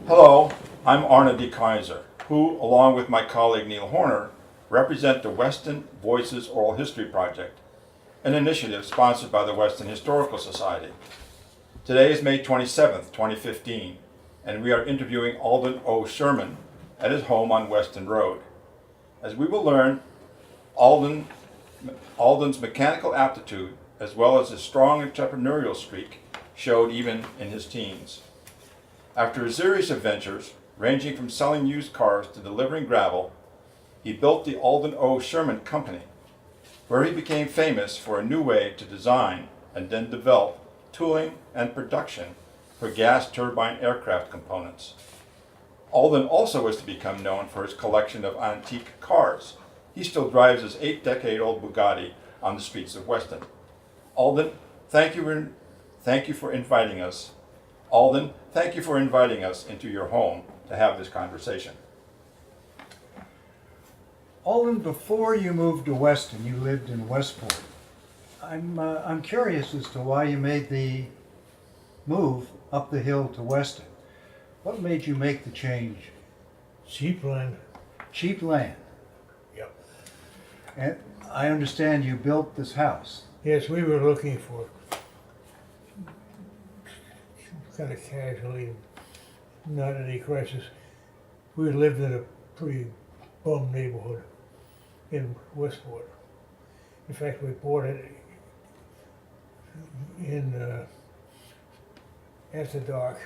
Hello, I'm Arne D. Kaiser, who, along with my colleague Neil Horner, represent the Weston Voices Oral History Project, an initiative sponsored by the Weston Historical Society. Today is May 27th, 2015, and we are interviewing Alden O. Sherman at his home on Weston Road. As we will learn, Alden's mechanical aptitude, as well as his strong entrepreneurial streak, showed even in his teens. After a series of ventures, ranging from selling used cars to delivering gravel, he built the Alden O. Sherman Company, where he became famous for a new way to design and then develop tooling and production for gas turbine aircraft components. Alden also was to become known for his collection of antique cars. He still drives his 8-decade-old Bugatti on the streets of Weston. Alden, thank you for inviting us. Alden, thank you for inviting us into your home to have this conversation. Alden, before you moved to Weston, you lived in Westport. I'm curious as to why you made the move up the hill to Weston. What made you make the change? Cheap land. Cheap land. Yep. And I understand you built this house. Yes, we were looking for kind of casually, not any crisis. We lived in a pretty bum neighborhood in Westport. In fact, we bought it in after dark.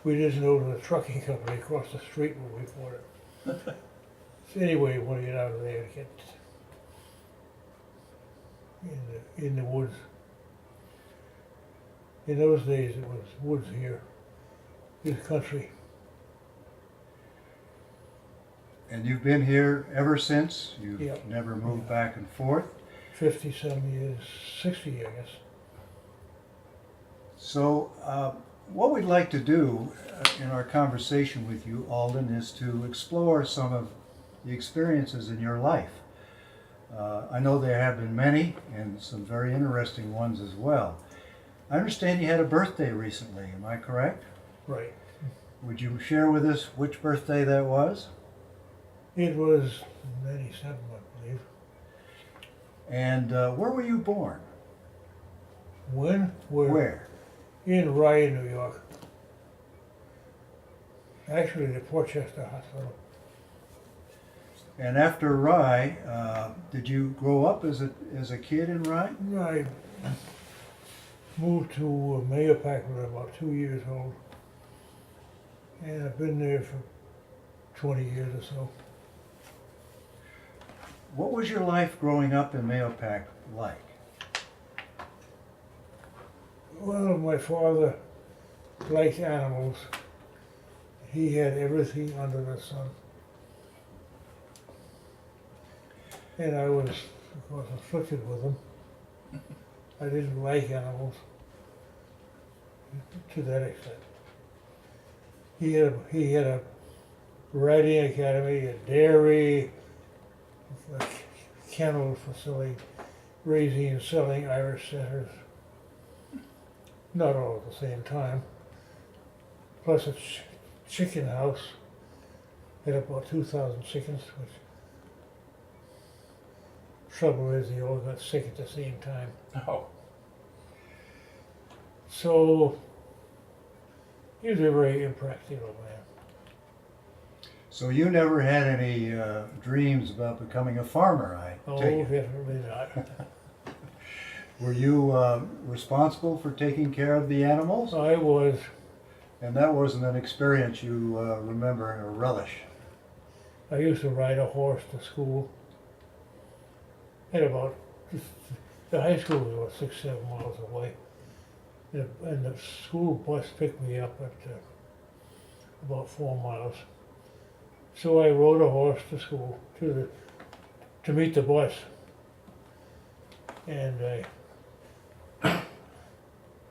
We didn't know the trucking company across the street when we bought it. So anyway, we want to get out of there and get in the woods. In those days, it was woods here, this country. And you've been here ever since? You've Yep. never moved back and forth? 50-some years, 60, I guess. So, what we'd like to do in our conversation with you, Alden, is to explore some of the experiences in your life. I know there have been many, and some very interesting ones as well. I understand you had a birthday recently, am I correct? Right. Would you share with us which birthday that was? It was 97, I believe. And where were you born? When? Where? In Rye, New York. Actually, the Portchester Hospital. And after Rye, did you grow up as a kid in Rye? I moved to Mayopac when I was about 2 years old. And I've been there for 20 years or so. What was your life growing up in Mayopac like? Well, my father liked animals. He had everything under the sun. And I was, of course, afflicted with them. I didn't like animals to that extent. He had a riding academy, a dairy, a kennel facility, raising and selling Irish setters. Not all at the same time. Plus a chicken house. Had about 2,000 chickens, which trouble is they all got sick at the same time. Oh, So he was a very impractical man. So you never had any dreams about becoming a farmer, I Oh, take it. definitely not. Were you responsible for taking care of the animals? I was. And that wasn't an experience you remember or relish? I used to ride a horse to school. At about, the high school was about 6-7 miles away. And the school bus picked me up at about 4 miles. So I rode a horse to school to meet the bus. And I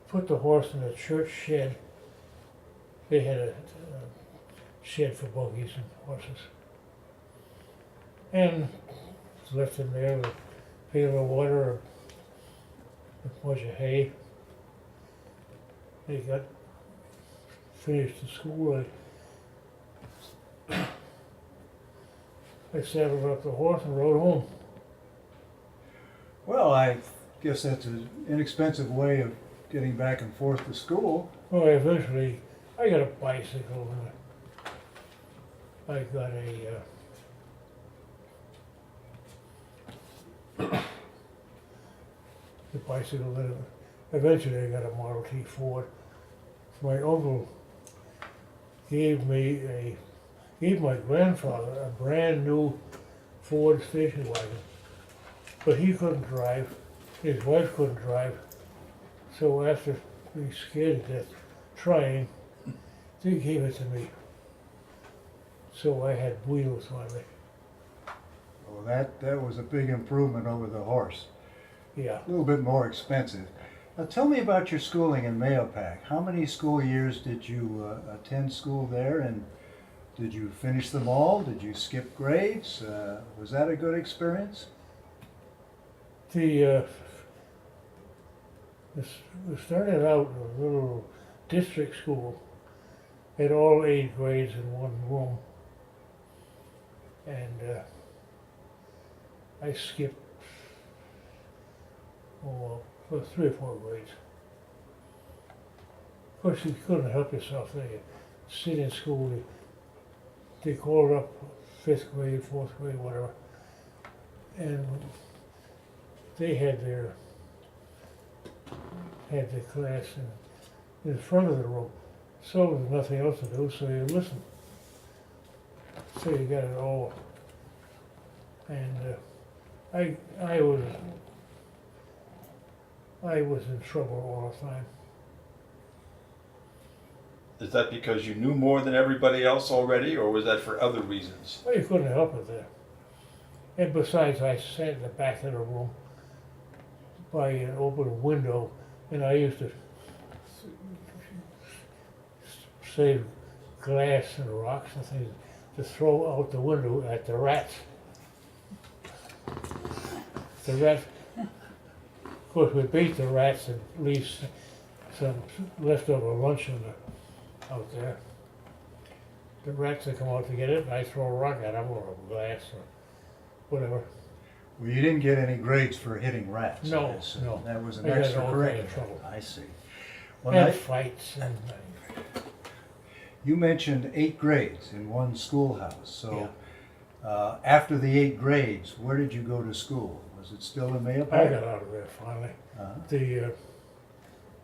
put the horse in a church shed. They had a shed for buggies and horses. And left in there with a pail of water, a bunch of hay. They got finished the school, I saddled up the horse and rode home. Well, I guess that's an inexpensive way of getting back and forth to school. Well, eventually, I got a bicycle and I got the bicycle. Then eventually, I got a Model T Ford. My uncle gave my grandfather a brand new Ford station wagon, but he couldn't drive. His wife couldn't drive. So after being scared to death trying, they gave it to me. So I had wheels on it. Well, that was a big improvement over the horse. Yeah. A little bit more expensive. Now tell me about your schooling in Mahopac. How many school years did you attend school there, and did you finish them all? Did you skip grades? Was that a good experience? We started out in a little district school, had all 8 grades in one room, and I skipped for 3 or 4 grades. Of course, you couldn't help yourself there. You sit in school, they called up 5th grade, 4th grade, whatever, and they had the class in front of the room. So there was nothing else to do, so you listen. So you got it all. And I was in trouble all the time. Is that because you knew more than everybody else already, or was that for other reasons? Well, you couldn't help it there. And besides, I sat in the back of the room by an open window, and I used to save glass and rocks and things to throw out the window at the rats. The rats, of course, we beat the rats and leave some leftover lunch out there. The rats would come out to get it, and I throw a rock at them or a glass or whatever. Well, you didn't get any grades for hitting rats. No, I guess. no. That was an I got in all kind of extracurricular. trouble. I see. Well, And now, fights and you mentioned 8 grades in one schoolhouse. So after the 8 grades, where did you go to school? Was it still in Mahopac? I got out of there finally. Uh-huh. The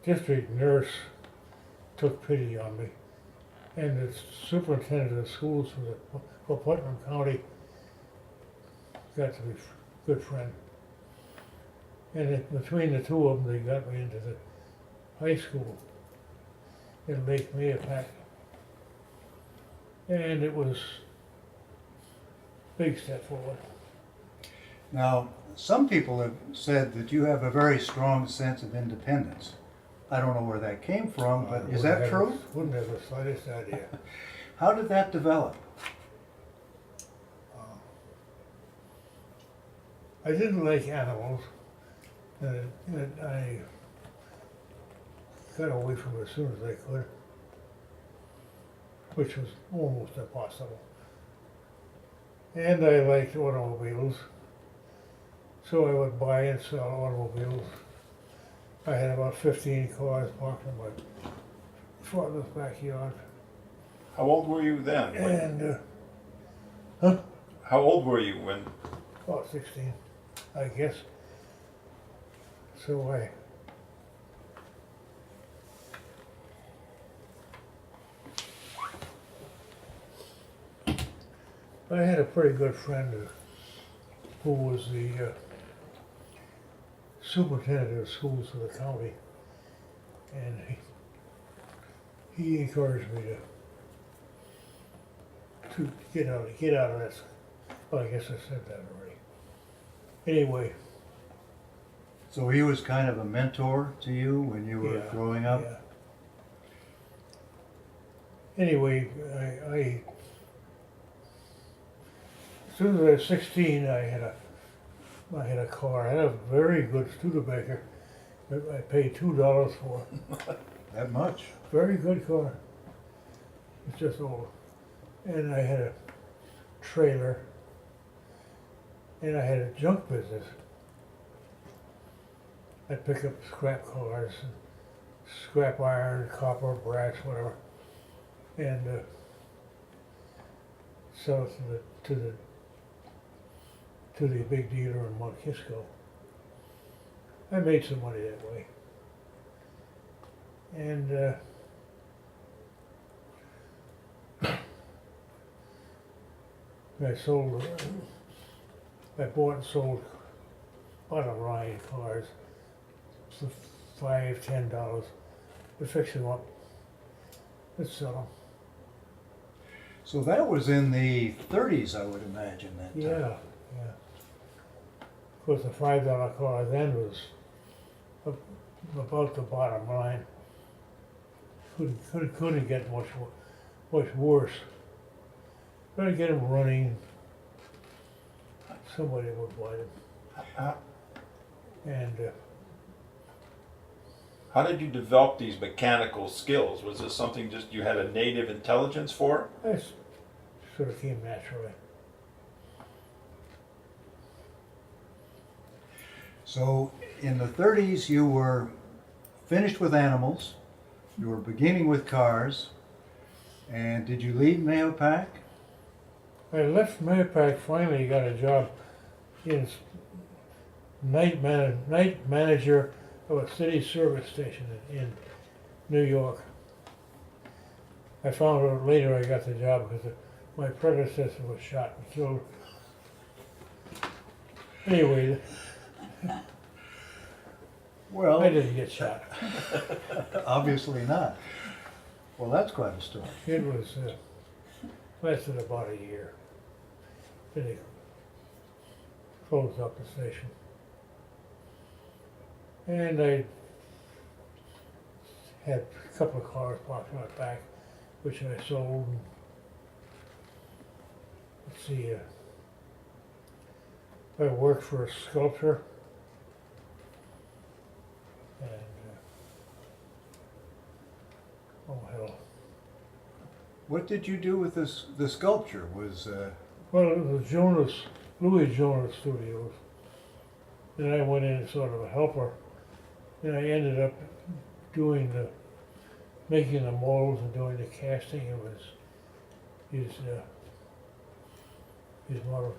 district nurse took pity on me, and the superintendent of schools for Putnam County got to be a good friend. And between the two of them, they got me into the high school in Lake Mahopac. And it was a big step forward. Now, some people have said that you have a very strong sense of independence. I don't know where that came from, but is that true? Wouldn't have the slightest idea. How did that develop? I didn't like animals, and I got away from it as soon as I could, which was almost impossible. And I liked automobiles, so I would buy and sell automobiles. I had about 15 cars parked in my father's backyard. How old were you then? And, How old were you when? about 16, I guess. So I had a pretty good friend who was the superintendent of schools for the county, and he encouraged me to get out of this. Well, I guess I said that already. Anyway. So he was kind of a mentor to you when you were growing up? Yeah. Anyway, as soon as I was 16, I had a car. I had a very good Studebaker that I paid $2 for. That much? Very good car. It's just old. And I had a trailer, and I had a junk business. I'd pick up scrap cars, and scrap iron, copper, brass, whatever, and sell it to the big dealer in Mount Kisco. I made some money that way. And I bought and sold bottom line cars for $5, $10. We fix them up, let's sell them. So that was in the 30s, I would imagine, that Yeah, time. yeah. Of course, the $5 car then was about the bottom line. Couldn't get much worse. Trying to get them running, somebody would buy them. Uh, And How did you develop these mechanical skills? Was this something just you had a native intelligence for? that sort of came naturally. So in the 30s, you were finished with animals, you were beginning with cars, and did you leave Mahopac? I left Mahopac, finally got a job in night manager of a city service station in New York. I found out later I got the job because my predecessor was shot and killed. Anyway, Well, I didn't get shot. obviously not. Well, that's quite a story. It was lasted about a year. Then they closed up the station. And I had a couple of cars parked out back, which I sold. Let's see, I worked for a sculptor. And, oh hell. What did you do with this? The sculpture was. Well, it was Louis Jonas Studios. And I went in as sort of a helper. And I ended up making the molds and doing the casting of his model.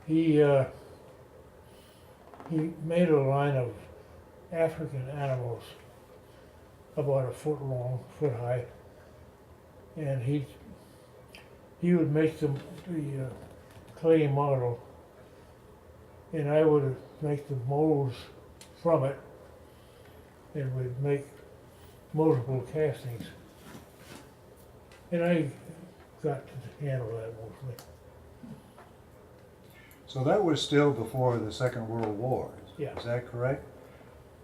He made a line of African animals about a foot long, foot high, and he would make the clay model, and I would make the molds from it, and we'd make multiple castings. And I got to handle that mostly. So that was still before the Second World War. Yeah. Is that correct?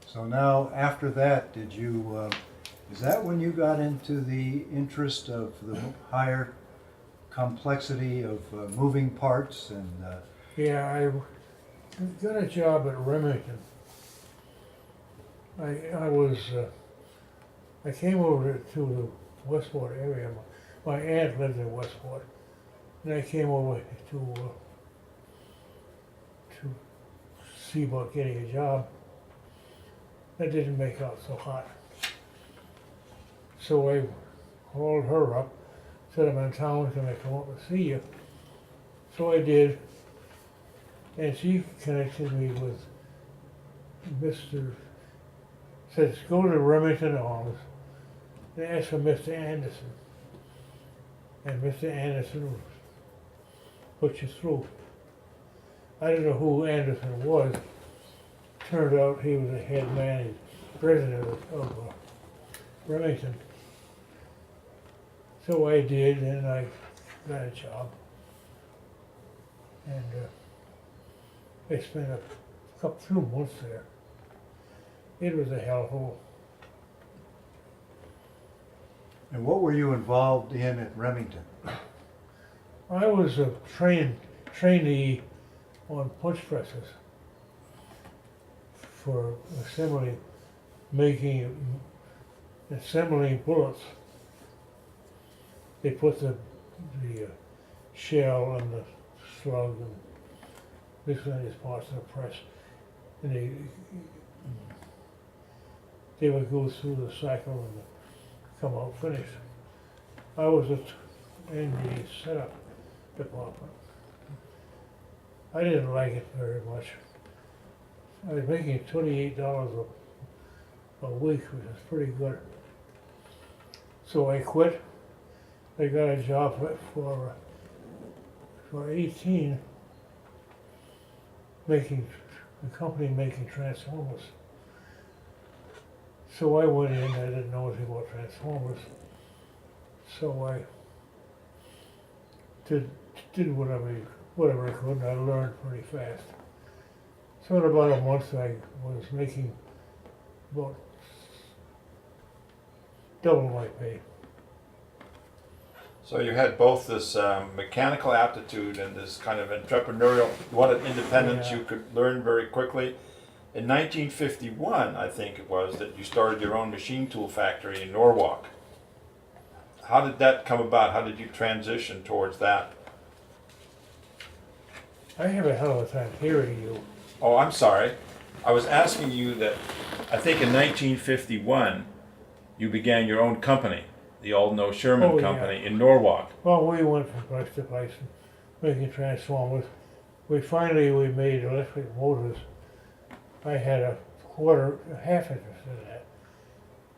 So now, after that, did you? Is that when you got into the interest of the higher complexity of moving parts and? Yeah, I got a job at Remington. I came over to the Westport area. My aunt lived in Westport, and I came over to see about getting a job. That didn't make out so hot. So I called her up, said I'm in town, can I come up and see you? So I did, and she connected me with says go to Remington office and ask for Mr. Anderson. And Mr. Anderson will put you through. I don't know who Anderson was. Turned out he was the head man, president of Remington. So I did, and I got a job. And I spent a few months there. It was a hellhole. And what were you involved in at Remington? I was a trainee on punch presses for assembling bullets. they put the shell and the slug and miscellaneous parts in the press, and they would go through the cycle and come out finished. I was in the setup department. I didn't like it very much. I was making $28 a week, which is pretty good. So I quit. I got a job for 18, making a company making transformers. So I went in. I didn't know anything about transformers. So I did whatever I could, and I learned pretty fast. So in about a month, I was making about double my pay. So you had both this mechanical aptitude and this kind of entrepreneurial, you wanted independence, Yeah. you could learn very quickly. In 1951, I think it was, that you started your own machine tool factory in Norwalk. How did that come about? How did you transition towards that? I have a hell of a time hearing you. Oh, I'm sorry. I was asking you that, I think in 1951, you began your own company, the AldenSherman Oh, yeah. company in Norwalk. Well, we went from place to place making transformers. We made electric motors. I had a half interest in that.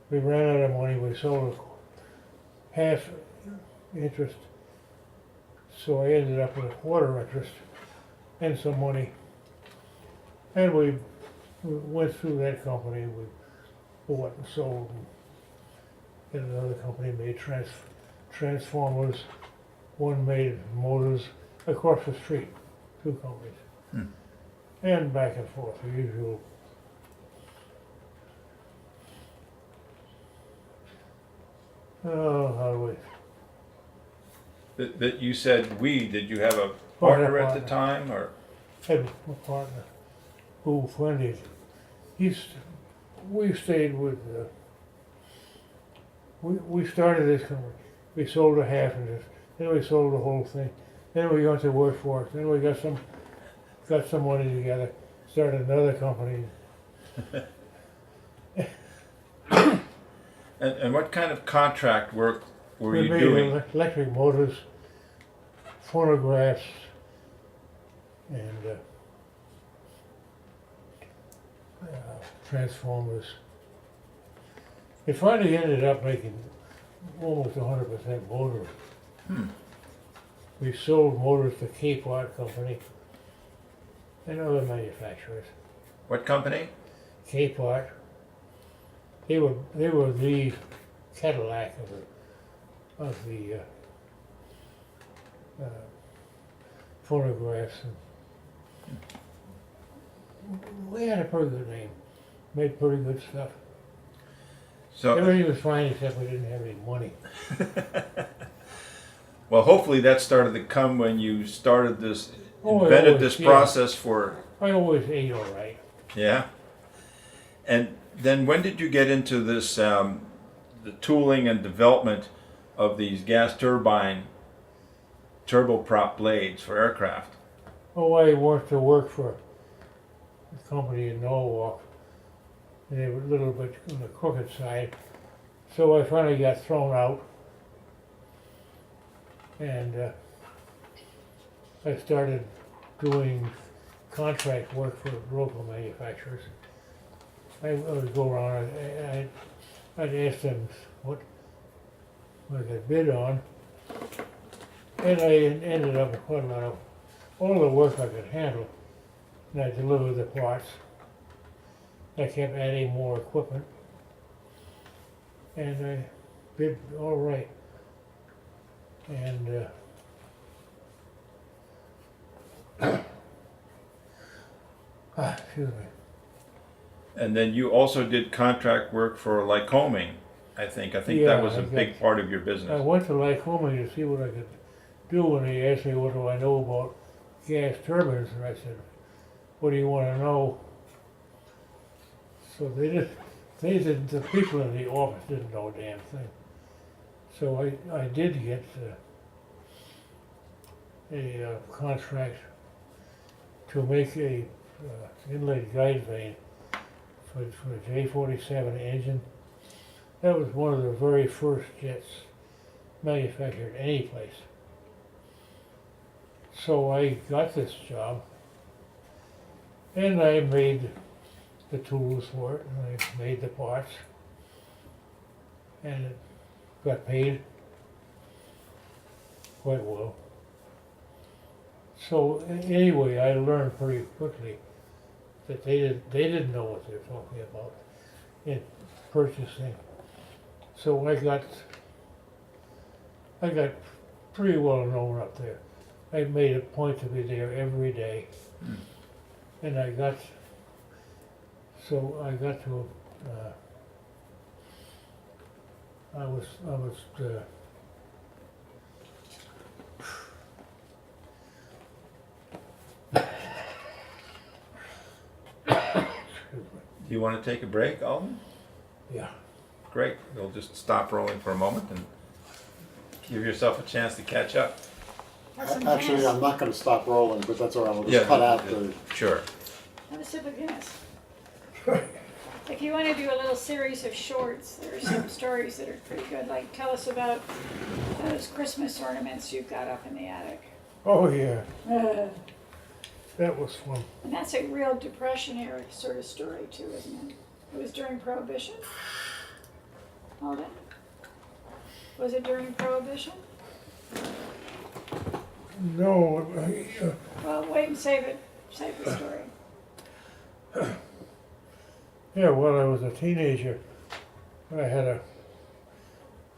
We ran out of money. We sold half interest. So I ended up with a quarter interest and some money. And we went through that company. We bought and sold. And another company made transformers. One made motors across the street. Two companies. And back and forth, the usual. Oh, how do we? That you said did you have a Oh, I had a partner at the partner. time, or? Had a partner who funded. We stayed with. We started this company. We sold a half of it. Then we sold the whole thing. Then we went to work for it. Then we got some money together. Started another company. And what kind of contract work were We you made doing? electric motors, phonographs, and transformers. It finally ended up making almost 100% motors. We sold motors to Cape Art Company and other manufacturers. What company? Cape Art. They were the Cadillac of the phonographs. And we had a pretty good name. Made pretty good stuff. So, Everything was fine except we didn't have any money. well, hopefully that started to come when you started this, Oh, invented always, this yeah. process for, I always ate all right. yeah. And then when did you get into this, the tooling and development of these gas turbine turboprop blades for aircraft? Oh, I worked for a company in Norwalk, and they were a little bit on the crooked side. So I finally got thrown out, and I started doing contract work for local manufacturers. I would go around, I'd ask them what I could bid on, and I ended up with quite a lot of all the work I could handle, and I delivered the parts. I kept adding more equipment, and I did all right. And excuse me. And then you also did contract work for Lycoming, I think. I think Yeah, that was a I big got- part of your I business. went to Lycoming to see what I could do, and they asked me what do I know about gas turbines, and I said, what do you want to know? So the people in the office didn't know a damn thing. So I did get a contract to make a inlaid guide vane for the J-47 engine. That was one of the very first jets manufactured any place. So I got this job, and I made the tools for it, and I made the parts, and it got paid quite well. So anyway, I learned pretty quickly that they didn't know what they were talking about in purchasing. So I got pretty well known up there. I made a point to be there every day, and I got to I was Do you want to take a break, Alden? yeah. Great. We'll just stop rolling for a moment and give yourself a chance to catch up. Actually, I'm not going to stop rolling, but that's all right. I'll just Yeah, cut out the. Sure. Have a sip of Guinness. If you want to do a little series of shorts, there are some stories that are pretty good. Like, tell us about those Christmas ornaments you've got up in the attic. Oh yeah, And that was fun. that's a real Depression era sort of story too, isn't it? It was during Prohibition. Hold it. Was it during Prohibition? No, Well, wait and save it. Save the story. yeah. When I was a teenager, I had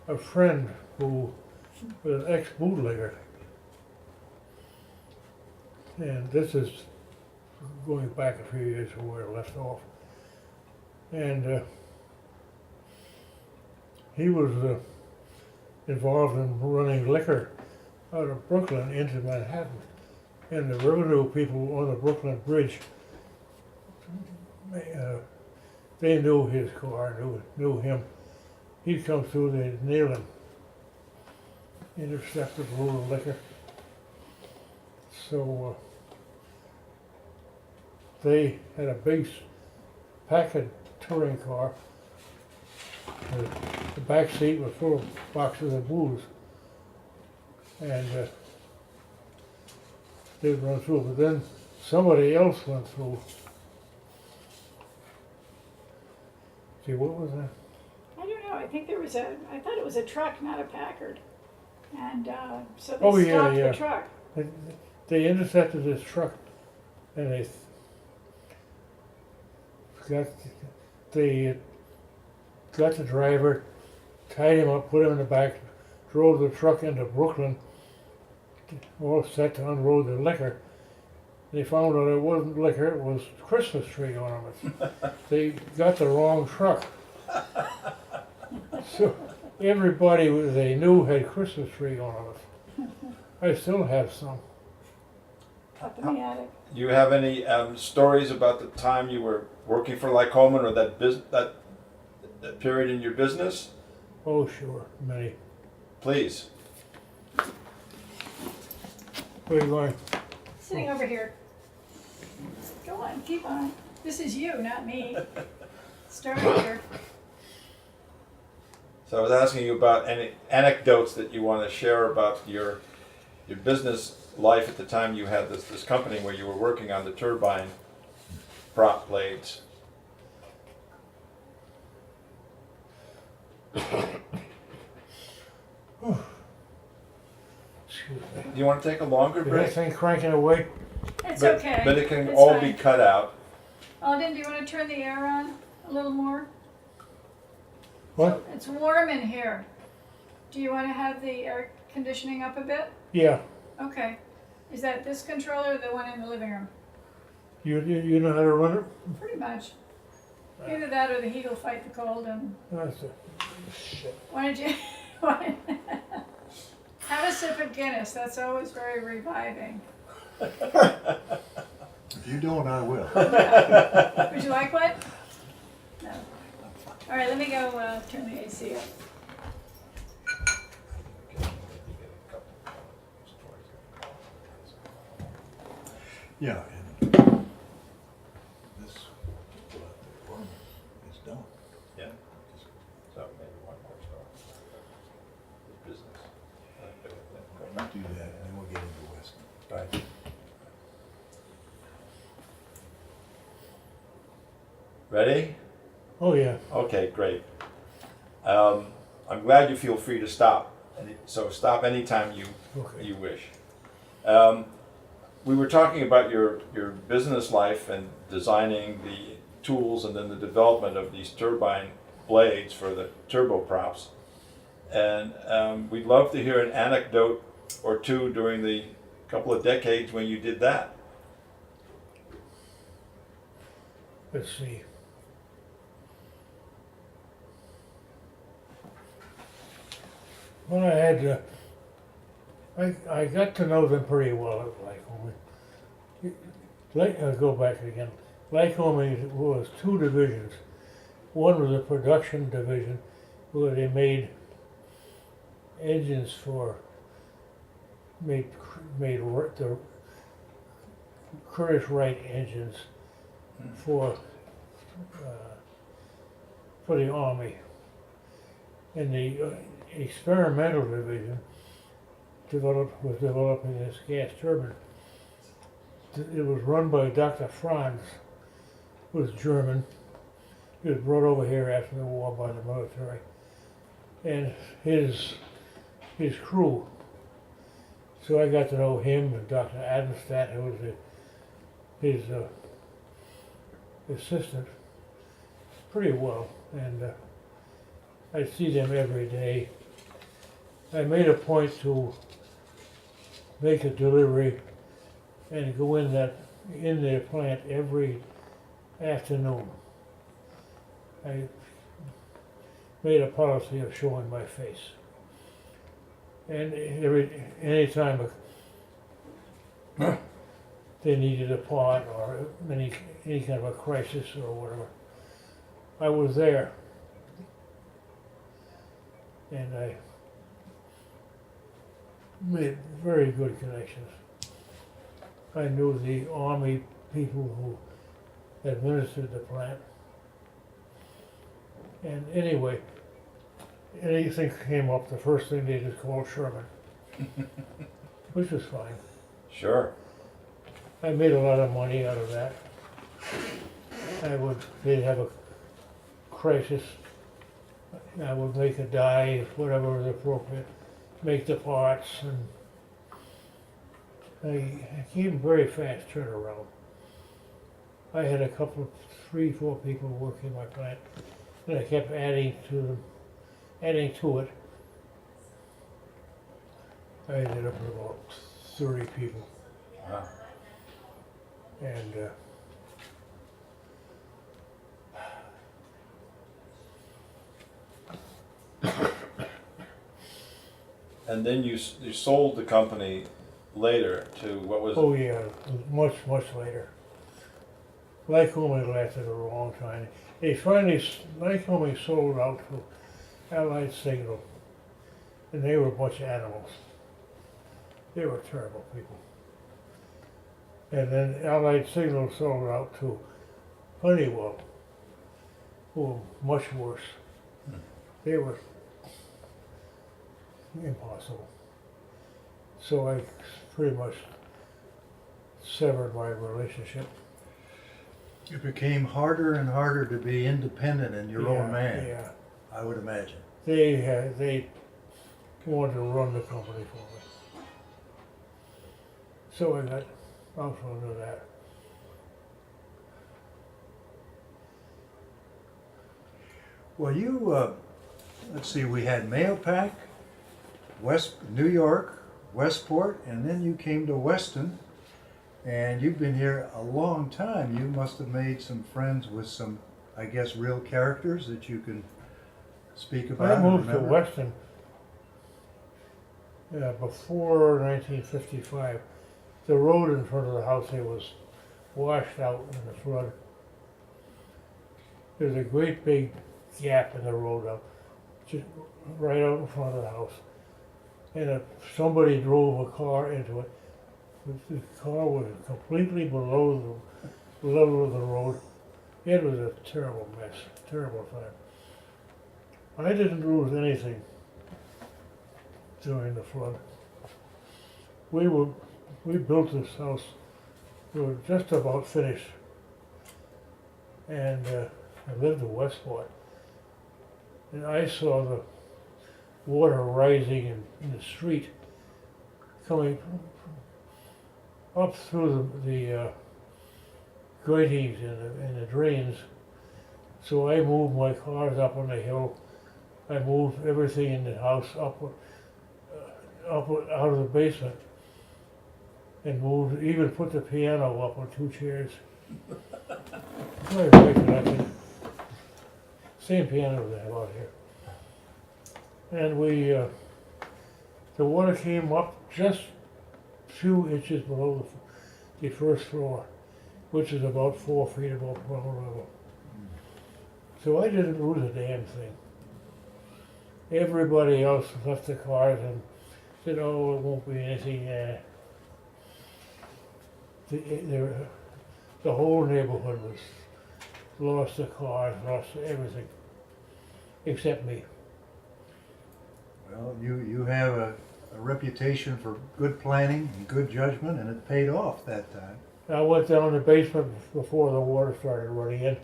a friend who was an ex-bootlegger. And this is going back a few years from where I left off. And he was involved in running liquor out of Brooklyn into Manhattan. And the revenue people on the Brooklyn Bridge, they knew his car, knew him. He'd come through, they'd nail him. Intercepted a load of liquor. So they had a big Packard touring car. The back seat was full of boxes of booze. And they'd run through, but then somebody else went through. See, what was that? I don't know. I think there was I thought it was a truck, not a Packard. And so they Oh, yeah, stopped yeah. the truck. They intercepted this truck, and they got the driver, tied him up, put him in the back, drove the truck into Brooklyn, all set to unload the liquor. They found out it wasn't liquor, it was Christmas tree ornaments. They got the wrong truck. So everybody they knew had Christmas tree ornaments. I still have some. Up in the attic. Do you have any stories about the time you were working for Lycomen or that period in your business? Oh, sure, many. Please. Where are you going? Sitting over here. Go on, keep on. This is you, not me. Start here. So I was asking you about any anecdotes that you want to share about your business life at the time you had this company where you were working on the turbine prop blades. Excuse me. Do you want to take a longer Is that break? thing cranking away? It's But- okay. But it can It's all fine. be cut out. Alden, do you want to turn the air on a little more? What? It's warm in here. Do you want to have the air conditioning up a bit? Yeah. Okay. Is that this controller or the one in the living room? You know how to run it? Pretty much. Either that or the heat will fight the cold. And That's it. Shit. why don't you have a sip of Guinness? That's always very reviving. If you don't, I will. Would you like one? No. All right, let me go turn the AC up. Yeah, and this, the ornament is done. Yeah. So maybe one more story. Business. Do that, and then we'll get into Weston. Right. Ready? Oh, yeah. Okay, great. I'm glad you feel free to stop. So stop anytime Okay. you wish. We were talking about your business life and designing the tools and then the development of these turbine blades for the turboprops. And we'd love to hear an anecdote or two during the couple of decades when you did that. Let's see. When I had, I got to know them pretty well at Lycoming. I'll go back again. Lycoming was two divisions. One was a production division where they made engines for, made the Curtiss Wright engines for the Army. And the experimental division was developing this gas turbine. It was run by Dr. Franz, who was German. He was brought over here after the war by the military. And his crew. So I got to know him and Dr. Adenstadt, who was his assistant, pretty well. And I see them every day. I made a point to make a delivery and go in their plant every afternoon. I made a policy of showing my face. And anytime they needed a part or any kind of a crisis or whatever, I was there. And I made very good connections. I knew the Army people who administered the plant. And anyway, anything came up, the first thing they did call Sherman, which was fine. Sure. I made a lot of money out of that. They'd have a crisis, I would make a die, whatever was appropriate, make the parts, and I came very fast turnaround. I had a couple of 3-4 people working my plant, and I kept adding to it. I ended up with about 30 people. Wow. And And then you sold the company later to what was oh yeah, much later. Lycoming lasted a long time. They finally, Lycoming sold out to Allied Signal, and they were a bunch of animals. They were terrible people. And then Allied Signal sold out to Honeywell, who were much worse. They were impossible. So I pretty much severed my relationship. It became harder and harder to be independent and your own man, Yeah, I would imagine. they wanted to run the company for me. So I got out under that. Well, let's see, we had Mahopac, New York, Westport, and then you came to Weston, and you've been here a long time. You must have made some friends with some, I guess, real characters that you can speak about. I moved to remember. Weston before 1955. The road in front of the house here was washed out in the flood. There's a great big gap in the road up, just right out in front of the house. And if somebody drove a car into it, The car was completely below the level of the road. It was a terrible mess, terrible time. I didn't lose anything during the flood. We built this house. We were just about finished. And I lived in Westport. And I saw the water rising in the street, coming up through the gratings and the drains. So I moved my cars up on the hill. I moved everything in the house up out of the basement, and moved, even put the piano up on 2 chairs. Very, very connected. Same piano they have out here. And the water came up just 2 inches below the first floor, which is about 4 feet above ground level. So I didn't lose a damn thing. Everybody else left the cars and said, "Oh, it won't be anything." The whole neighborhood was lost the cars, lost everything, except me. Well, you have a reputation for good planning and good judgment, and it paid off that time. I went down the basement before the water started running in,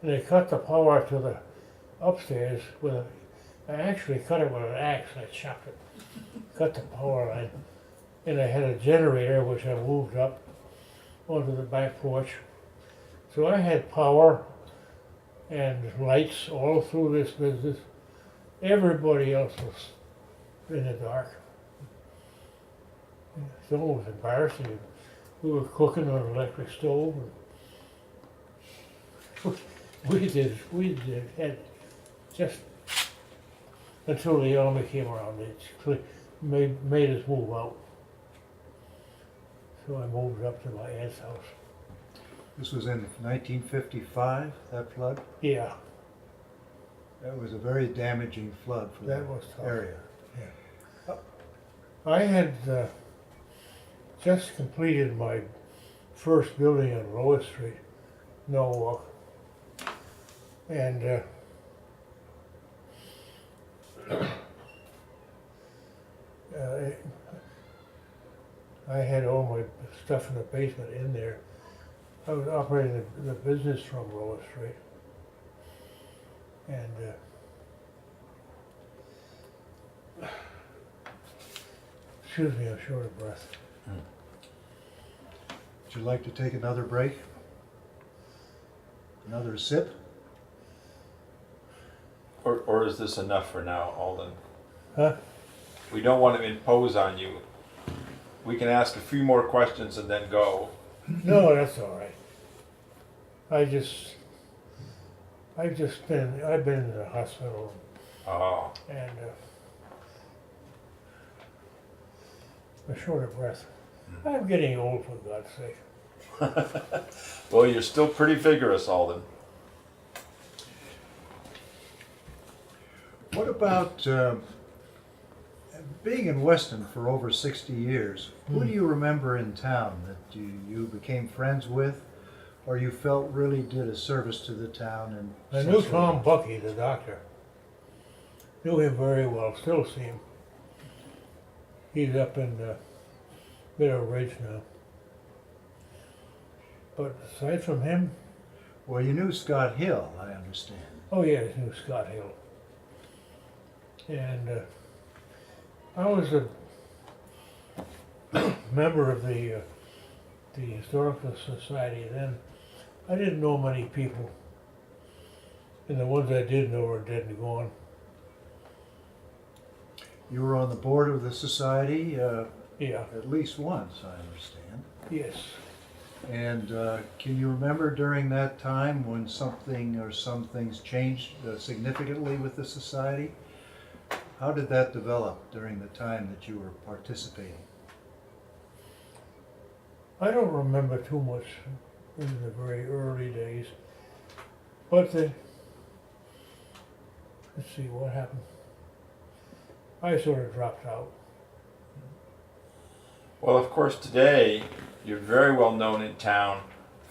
and they cut the power to the upstairs I actually cut it with an axe. I chopped it, cut the power line, and I had a generator which I moved up onto the back porch. So I had power and lights all through this business. Everybody else was in the dark. So it was embarrassing. We were cooking on an electric stove. And we had just until the army came around. It made us move out. So I moved up to my aunt's house. This was in 1955, that flood? Yeah, That was a very damaging flood for that that was tough. area. I had just completed my first building on Lower Street, Norwalk, and I had all my stuff in the basement in there. I was operating the business from Lower Street, and excuse me, I'm short of breath. Would you like to take another break? Another sip? Or is this enough for now, Alden? Huh? We don't want to impose on you. We can ask a few more questions and then go. No, that's all right. I've been in the hospital, Oh, and I'm short of breath. I'm getting old, for God's sake. well, you're still pretty vigorous, Alden. What about being in Weston for over 60 years? Who do you remember in town that you became friends with, or you felt really did a service to the town? And I knew Tom Bucky, the doctor. Knew him very well, still see him. He's up in Meadow Ridge now. But aside from him, Well, you knew Scott Hill, I understand. oh yeah, I knew Scott Hill. And I was a member of the Historical Society then. I didn't know many people, and the ones I did know were dead and gone. You were on the board of the society Yeah, at least once, I understand. yes. And can you remember during that time when something or some things changed significantly with the society? How did that develop during the time that you were participating? I don't remember too much in the very early days, but let's see what happened. I sort of dropped out. Well, of course, today you're very well known in town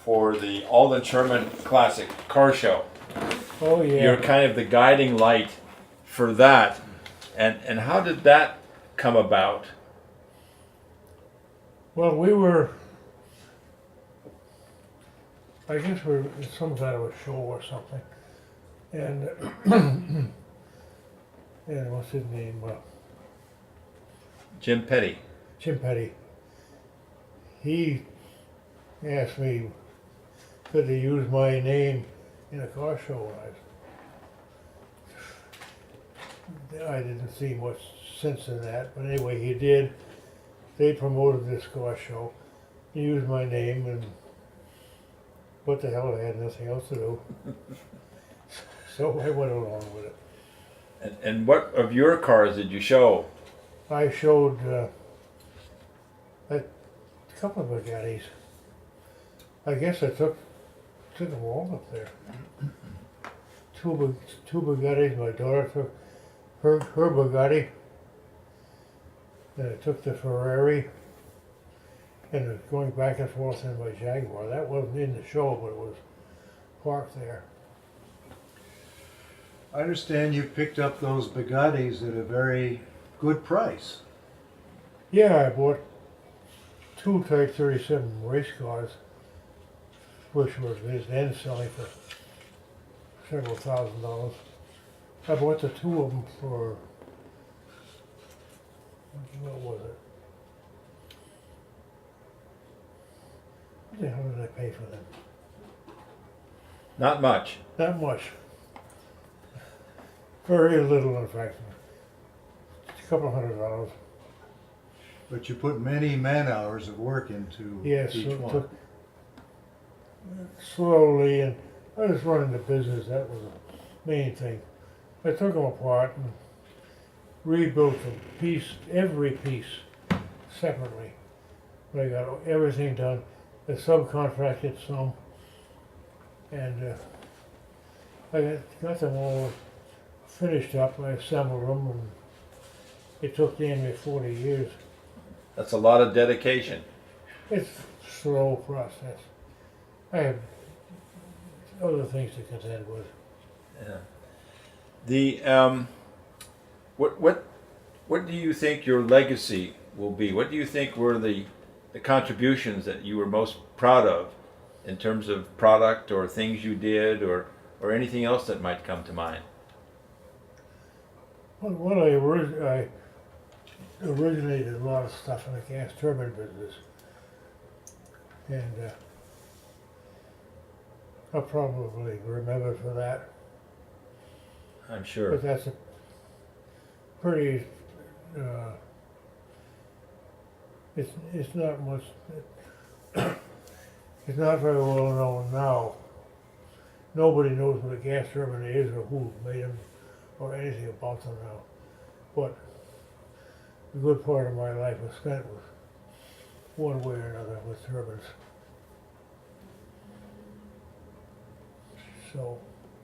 for the AldenSherman Classic Car Show. Oh, yeah. You're kind of the guiding light for that. And how did that come about? Well, we were, I guess we were in some kind of a show or something. And, and what's his name? Jim Petty. Jim Petty. He asked me, could they use my name in a car show? And I didn't see much sense in that, but anyway, he did. They promoted this car show. He used my name, and what the hell, I had nothing else to do. So I went along with it. And what of your cars did you show? I showed a couple of Bugattis. I guess I took them all up there. Two Bugattis. My daughter took her Bugatti. Then I took the Ferrari. And going back and forth in my Jaguar. That wasn't in the show, but it was parked there. I understand you picked up those Bugattis at a very good price. Yeah, I bought two Type 37 race cars, which was then selling for several $1,000s. I bought the two of them for, what was it? What the hell did I pay for them? Not much. Not much. Very little, in fact. A couple $100. But you put many man-hours of work into Yes, each so it one. took slowly, and I was running the business, that was the main thing. I took them apart and rebuilt them every piece separately. But I got everything done. I subcontracted some, and I got them all finished up. I assembled them, and it took damn near 40 years. That's a lot of dedication. It's a slow process. I have other things to contend with. Yeah. The what do you think your legacy will be? What do you think were the contributions that you were most proud of in terms of product or things you did or anything else that might come to mind? Well, I originated a lot of stuff in the gas turbine business, and I'll probably remember for that. I'm sure. But that's a pretty. It's not much. It's not very well known now. Nobody knows what a gas turbine is or who made them or anything about them now. But a good part of my life was spent with one way or another with turbines. So,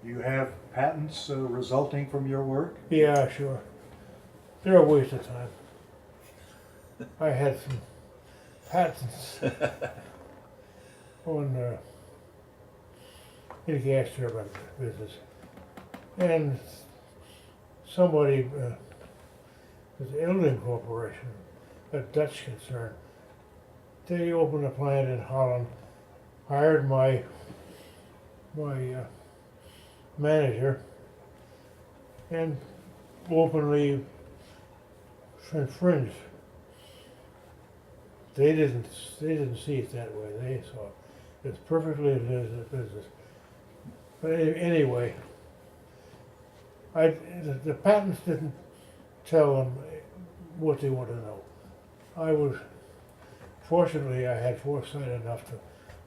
You have patents resulting from your work? yeah, sure. They're a waste of time. I had some patents on in the gas turbine business. And somebody, was Elden Corporation, a Dutch concern, they opened a plant in Holland, hired my manager, and openly infringed. They didn't see it that way. They saw it as perfectly legitimate business. But anyway, the patents didn't tell them what they wanted to know. Fortunately, I had foresight enough to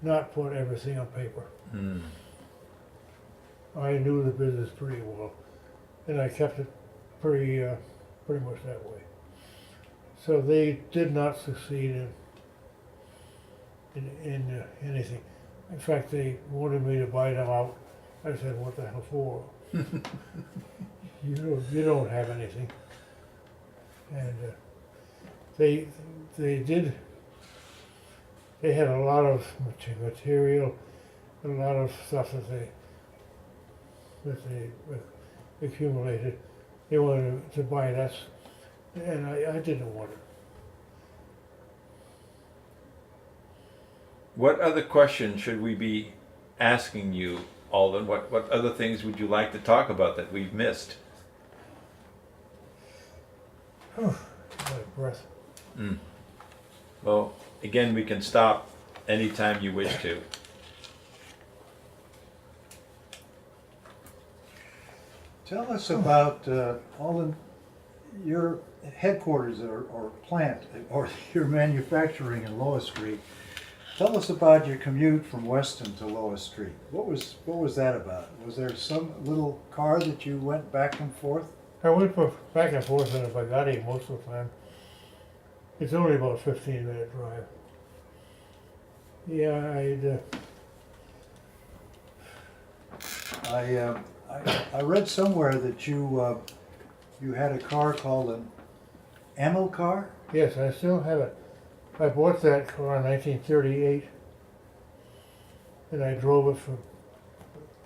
not put everything on paper. Mm. I knew the business pretty well, and I kept it pretty much that way. So they did not succeed in anything. In fact, they wanted me to buy them out. I said, "What the hell for? You don't have anything." And they did. They had a lot of material, a lot of stuff that they accumulated. They wanted to buy that, and I didn't want it. What other questions should we be asking you, Alden? What other things would you like to talk about that we've missed? My breath. Well, again, we can stop anytime you wish to. Tell us about, Alden, your headquarters or plant, or your manufacturing in Lois Street. Tell us about your commute from Weston to Lois Street. What was that about? Was there some little car that you went back and forth? I went back and forth in a Bugatti most of the time. It's only about a 15-minute drive. Yeah, I read somewhere that you had a car called an Amel car? yes, I still have it. I bought that car in 1938, and I drove it from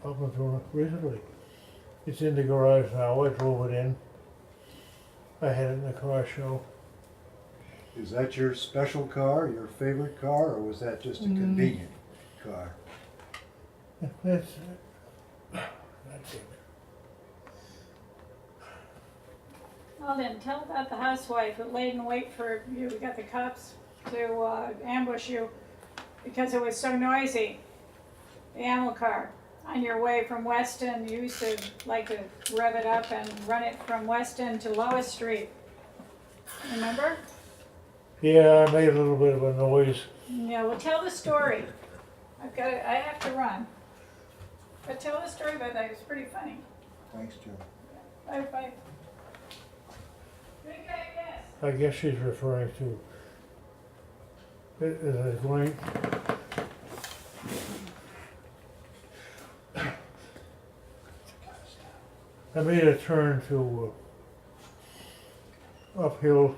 up until recently. It's in the garage now. I drove it in. I had it in the car show. Is that your special car, your favorite car, or was that just a convenient car? That's it. Well then, tell about the housewife who laid in wait for you. We got the cops to ambush you because it was so noisy. The ammo car on your way from Weston. You used to like to rev it up and run it from Weston to Lois Street. Remember? Yeah, I made a little bit of a noise. Yeah, well tell the story. I have to run. But tell the story about that, it's pretty funny. Thanks, Joe. Bye bye. Good guy, yes. I guess she's referring to is it going. I made a turn to uphill